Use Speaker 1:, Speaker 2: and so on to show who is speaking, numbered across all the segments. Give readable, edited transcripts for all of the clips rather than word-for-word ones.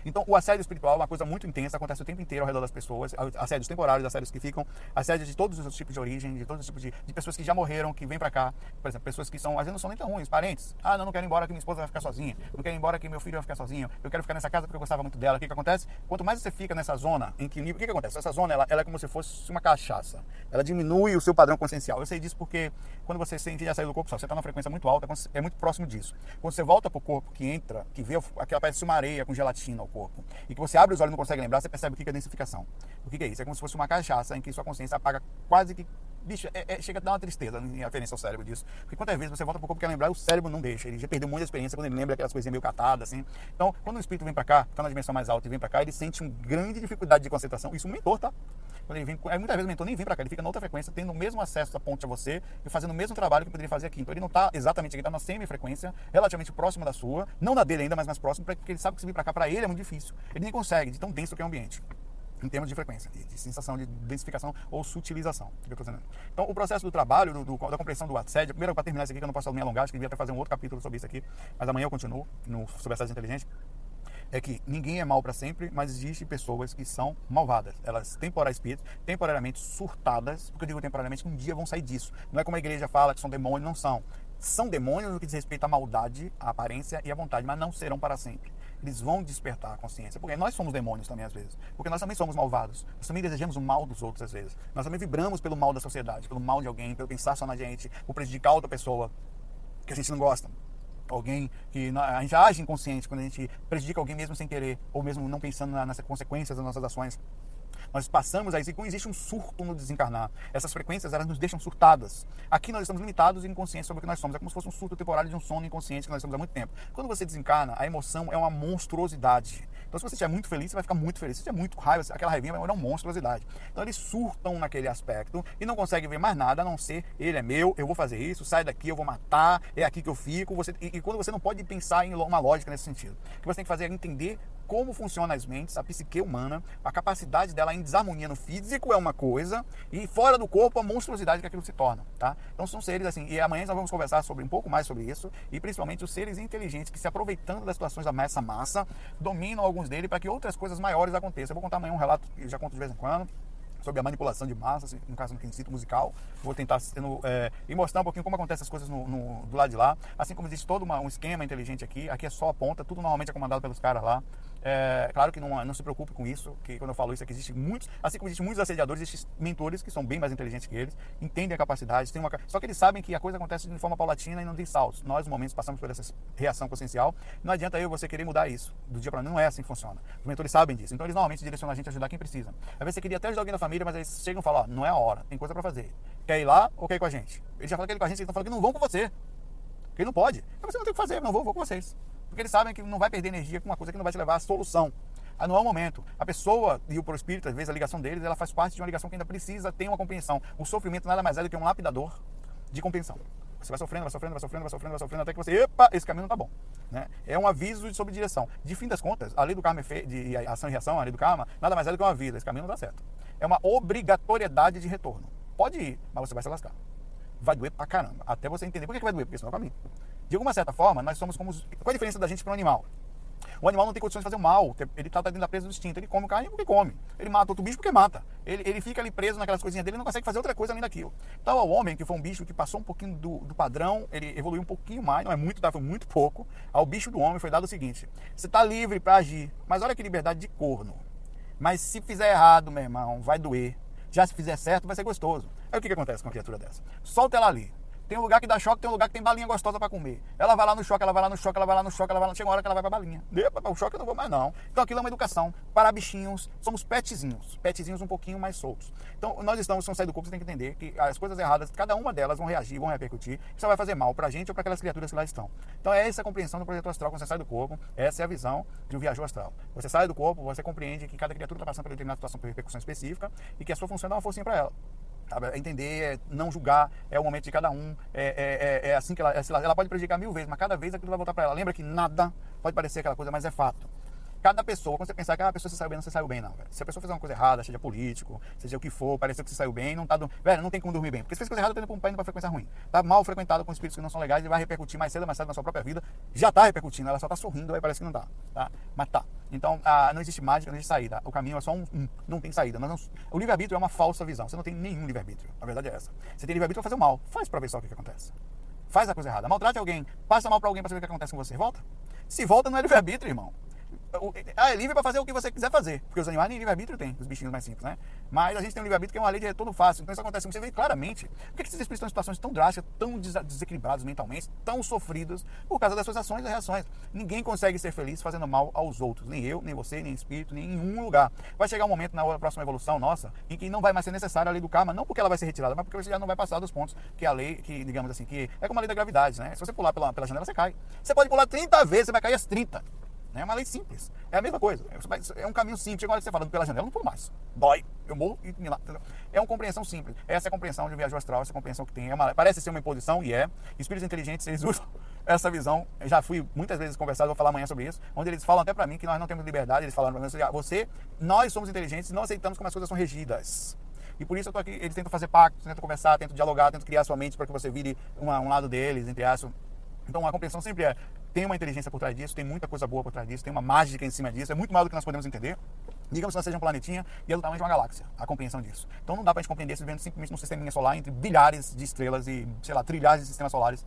Speaker 1: Então, o assédio espiritual é uma coisa muito intensa, acontece o tempo inteiro ao redor das pessoas, assédios temporários, assédios que ficam, assédios de todos os tipos de origem, de todos os tipos de pessoas que já morreram, que vêm pra cá, por exemplo, pessoas que são, às vezes não são nem tão ruins, parentes. Ah, não quero ir embora que minha esposa vai ficar sozinha, não quero ir embora que meu filho vai ficar sozinho, eu quero ficar nessa casa porque eu gostava muito dela. O que acontece? Quanto mais você fica nessa zona, o que acontece? Essa zona, ela é como se fosse uma cachaça, ela diminui o seu padrão consciencial. Eu sei disso porque quando você sente já sair do corpo, você está numa frequência muito alta, é muito próximo disso. Quando você volta pro corpo, que entra, que vê aquela parece uma areia com gelatina ao corpo, e que você abre os olhos e não consegue lembrar, você percebe o que é densificação. O que é isso? É como se fosse uma cachaça em que sua consciência apaga quase que... Bicho, chega a dar uma tristeza em referência ao cérebro disso. Porque quantas vezes você volta pro corpo e quer lembrar, o cérebro não deixa. Ele já perdeu muita experiência quando ele lembra aquelas coisinhas meio catadas, assim. Então, quando o espírito vem pra cá, tá na dimensão mais alta e vem pra cá, ele sente uma grande dificuldade de concentração. Isso o mentor, tá? Quando ele vem, muitas vezes o mentor nem vem pra cá, ele fica na outra frequência, tendo o mesmo acesso à ponte a você e fazendo o mesmo trabalho que poderia fazer aqui. Então ele não tá exatamente aqui, tá na semi-frequência, relativamente próximo da sua, não na dele ainda, mas mais próximo, porque ele sabe que se vir pra cá, pra ele é muito difícil. Ele nem consegue, de tão denso que é o ambiente. Em termos de frequência, de sensação de densificação ou sutilização. Que eu tô dizendo. Então, o processo do trabalho, da compreensão do assédio, primeiro para terminar isso aqui, que eu não posso me alongar, acho que devia até fazer um outro capítulo sobre isso aqui, mas amanhã eu continuo sobre assédio inteligente, é que ninguém é mal para sempre, mas existem pessoas que são malvadas. Elas temporariamente surtadas, porque eu digo temporariamente, que um dia vão sair disso. Não é como a igreja fala que são demônios, não são. São demônios no que diz respeito à maldade, à aparência e à vontade, mas não serão para sempre. Eles vão despertar a consciência, porque nós somos demônios também às vezes, porque nós também somos malvados, nós também desejamos o mal dos outros às vezes, nós também vibramos pelo mal da sociedade, pelo mal de alguém, pelo pensar só na gente, por prejudicar outra pessoa que a gente não gosta. Alguém que a gente age inconsciente quando a gente prejudica alguém mesmo sem querer, ou mesmo não pensando nas consequências das nossas ações. Nós passamos a isso, e quando existe um surto no desencarnar, essas frequências elas nos deixam surtadas. Aqui nós estamos limitados em consciência sobre o que nós somos, é como se fosse um surto temporário de um sono inconsciente que nós estamos há muito tempo. Quando você desencarna, a emoção é uma monstruosidade. Então se você estiver muito feliz, você vai ficar muito feliz. Se você estiver muito raiva, aquela raivinha vai virar uma monstruosidade. Então eles surtam naquele aspecto e não conseguem ver mais nada, a não ser, ele é meu, eu vou fazer isso, sai daqui, eu vou matar, é aqui que eu fico. E quando você não pode pensar em uma lógica nesse sentido. O que você tem que fazer é entender como funcionam as mentes, a psique humana, a capacidade dela em desarmonia no físico é uma coisa, e fora do corpo a monstruosidade que aquilo se torna, tá? Então são seres assim, e amanhã nós vamos conversar um pouco mais sobre isso, e principalmente os seres inteligentes que se aproveitando das situações da massa, dominam alguns deles para que outras coisas maiores aconteçam. Eu vou contar amanhã um relato que já conto de vez em quando, sobre a manipulação de massas, no caso no quesito musical. Vou tentar e mostrar um pouquinho como acontecem as coisas do lado de lá, assim como existe todo um esquema inteligente aqui é só a ponta, tudo normalmente é comandado pelos caras lá. Claro que não se preocupe com isso, que quando eu falo isso, é que existe muitos, assim como existem muitos assediadores, existem mentores que são bem mais inteligentes que eles, entendem a capacidade, só que eles sabem que a coisa acontece de forma paulatina e não tem saltos. Nós, no momento, passamos por essa reação consciencial, não adianta eu e você querer mudar isso, do dia para noite, não é assim que funciona. Os mentores sabem disso, então eles normalmente direcionam a gente a ajudar quem precisa. Às vezes você queria até ajudar alguém da família, mas eles chegam e falam, não é a hora, tem coisa para fazer. Quer ir lá ou quer ir com a gente? Eles já falam que ir com a gente, eles estão falando que não vão com você, que ele não pode. Então você não tem o que fazer, não vou com vocês. Porque eles sabem que não vai perder energia com uma coisa que não vai te levar à solução. Não é o momento. A pessoa e o prospírito, às vezes a ligação deles, ela faz parte de uma ligação que ainda precisa ter uma compreensão. O sofrimento nada mais é do que um lapidador de compreensão. Você vai sofrendo, até que você, epa, esse caminho não tá bom. Né? É um aviso sobre direção. De fim das contas, a lei do karma, de ação e reação, a lei do karma, nada mais é do que um aviso. Esse caminho não dá certo. É uma obrigatoriedade de retorno. Pode ir, mas você vai se lascar. Vai doer pra caramba. Até você entender por que vai doer, porque senão é o caminho. De alguma certa forma, nós somos como... Qual a diferença da gente para um animal? O animal não tem condições de fazer o mal, ele está dentro da presa do instinto, ele come carne porque come, ele mata outro bicho porque mata, ele fica ali preso naquelas coisinhas dele e não consegue fazer outra coisa além daquilo. Então o homem, que foi um bicho que passou um pouquinho do padrão, ele evoluiu um pouquinho mais, não é muito, tá? Foi muito pouco, ao bicho do homem foi dado o seguinte, você está livre para agir, mas olha que liberdade de corno, mas se fizer errado, meu irmão, vai doer, já se fizer certo vai ser gostoso. Aí o que acontece com uma criatura dessa? Solta ela ali. Tem um lugar que dá choque, tem um lugar que tem balinha gostosa para comer. Ela vai lá no choque, ela vai lá no choque, ela vai lá no choque, ela vai lá... Chega uma hora que ela vai pra balinha. Epa, o choque eu não vou mais não. Então aquilo é uma educação para bichinhos. Somos petzinhos um pouquinho mais soltos. Então nós estamos, se não sair do corpo, você tem que entender que as coisas erradas, cada uma delas vão reagir, vão repercutir. Isso vai fazer mal pra gente ou para aquelas criaturas que lá estão. Então é essa a compreensão do projeto astral quando você sai do corpo. Essa é a visão de um viajor astral. Você sai do corpo, você compreende que cada criatura está passando por determinada situação, por repercussão específica e que a sua função é dar uma forcinha para ela. Entender, não julgar, é o momento de cada um, é assim que ela pode prejudicar 1000 vezes, mas cada vez aquilo vai voltar para ela. Lembra que nada pode parecer aquela coisa, mas é fato. Cada pessoa, quando você pensar que a pessoa se saiu bem, não se saiu bem, não, velho. Se a pessoa fizer uma coisa errada, seja político, seja o que for, pareceu que se saiu bem, não tá... Velho, não tem como dormir bem. Porque se fez coisa errada, tá indo pra frequência ruim. Tá mal frequentado com espíritos que não são legais e vai repercutir mais cedo ou mais tarde na sua própria vida. Já tá repercutindo, ela só tá sorrindo, aí parece que não tá? Mas tá. Então, não existe mágica, não existe saída. O caminho é só não tem saída. O livre-arbítrio é uma falsa visão. Você não tem nenhum livre-arbítrio. A verdade é essa. Você tem livre-arbítrio pra fazer o mal. Faz pra ver só o que acontece. Faz a coisa errada. Maltrate alguém. Passa mal pra alguém pra saber o que acontece com você. Volta. Se volta, não é livre-arbítrio, irmão. É livre para fazer o que você quiser fazer. Porque os animais nem livre-arbítrio tem, os bichinhos mais simples, né? Mas a gente tem um livre-arbítrio que é uma lei de retorno fácil. Então isso acontece, você vê claramente. Por que esses espíritos estão em situações tão drásticas, tão desequilibrados mentalmente, tão sofridos por causa das suas ações e reações? Ninguém consegue ser feliz fazendo mal aos outros. Nem eu, nem você, nem espírito, nem em nenhum lugar. Vai chegar um momento na próxima evolução nossa em que não vai mais ser necessária a lei do karma, não porque ela vai ser retirada, mas porque você já não vai passar dos pontos que a lei, que digamos assim, que é como a lei da gravidade, né? Se você pular pela janela, você cai. Você pode pular 30 vezes, você vai cair às 30. É uma lei simples. É a mesma coisa. É um caminho simples. Chega uma hora que você falando pela janela, eu não pulo mais. Dói. Eu morro e me lá. É uma compreensão simples. Essa é a compreensão de viagem astral, essa compreensão que tem. Parece ser uma imposição, e é. Espíritos inteligentes, eles usam essa visão. Eu já fui muitas vezes conversado, vou falar amanhã sobre isso, onde eles falam até pra mim que nós não temos liberdade. Eles falaram pra mim, nós somos inteligentes e não aceitamos como as coisas são regidas. E por isso eu tô aqui, eles tentam fazer pactos, tentam conversar, tentam dialogar, tentam criar sua mente para que você vire um lado deles, entre aspas. Então a compreensão sempre tem uma inteligência por trás disso, tem muita coisa boa por trás disso, tem uma mágica em cima disso, é muito maior do que nós podemos entender. Digamos que nós seja um planetinha e é do tamanho de uma galáxia, a compreensão disso. Então não dá pra gente compreender isso vivendo simplesmente num sisteminha solar entre bilhares de estrelas e, sei lá, trilhares de sistemas solares,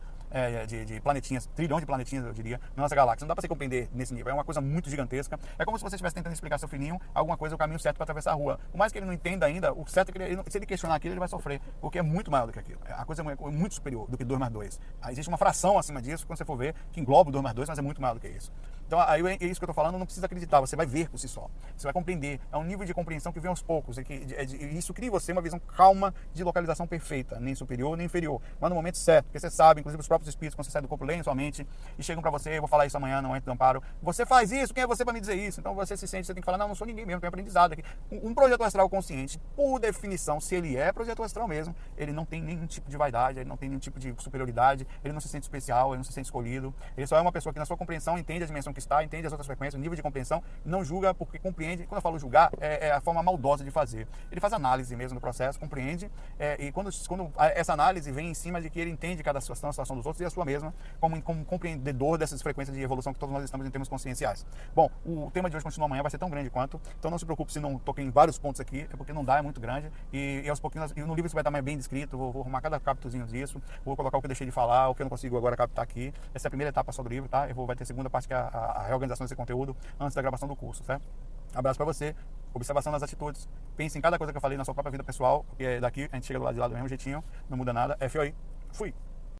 Speaker 1: de planetinhas, trilhões de planetinhas, eu diria, na nossa galáxia. Não dá pra você compreender nesse nível, é uma coisa muito gigantesca. É como se você estivesse tentando explicar ao seu filhinho alguma coisa, o caminho certo para atravessar a rua. Por mais que ele não entenda ainda, o certo é que se ele questionar aquilo, ele vai sofrer, porque é muito maior do que aquilo. A coisa é muito superior do que 2 mais 2. Aí existe uma fração acima disso, quando você for ver, que engloba o 2 mais 2, mas é muito maior do que isso. Então, aí é isso que eu tô falando, não precisa acreditar, você vai ver por si só. Você vai compreender. É um nível de compreensão que vem aos poucos. E isso cria em você uma visão calma de localização perfeita, nem superior nem inferior. Mas no momento certo, porque você sabe, inclusive os próprios espíritos, quando você sai do corpo, leem sua mente e chegam pra você, eu vou falar isso amanhã no momento do amparo. Você faz isso, quem é você pra me dizer isso? Então você se sente, você tem que falar, não sou ninguém mesmo, tenho aprendizado aqui. Um projeto astral consciente, por definição, se ele é projeto astral mesmo, ele não tem nenhum tipo de vaidade, ele não tem nenhum tipo de superioridade, ele não se sente especial, ele não se sente escolhido. Ele só é uma pessoa que na sua compreensão entende a dimensão que está, entende as outras frequências, o nível de compreensão, não julga porque compreende. Quando eu falo julgar, é a forma maldosa de fazer. Ele faz análise mesmo do processo, compreende, e quando essa análise vem em cima de que ele entende cada situação, a situação dos outros e a sua mesma, como compreendedor dessas frequências de evolução que todos nós estamos em termos conscienciais. Bom, o tema de hoje continua amanhã, vai ser tão grande quanto, então não se preocupe se não toquei em vários pontos aqui, é porque não dá, é muito grande, e aos pouquinhos, e no livro isso vai estar mais bem descrito, vou arrumar cada captozinho disso, vou colocar o que eu deixei de falar, o que eu não consigo agora captar aqui. Essa é a primeira etapa só do livro, tá? Vai ter a segunda parte, que é a reorganização desse conteúdo antes da gravação do curso, certo? Abraço pra você, observação das atitudes, pense em cada coisa que eu falei na sua própria vida pessoal, porque daqui a gente chega do lado de lá do mesmo jeitinho, não muda nada, FOI, fui!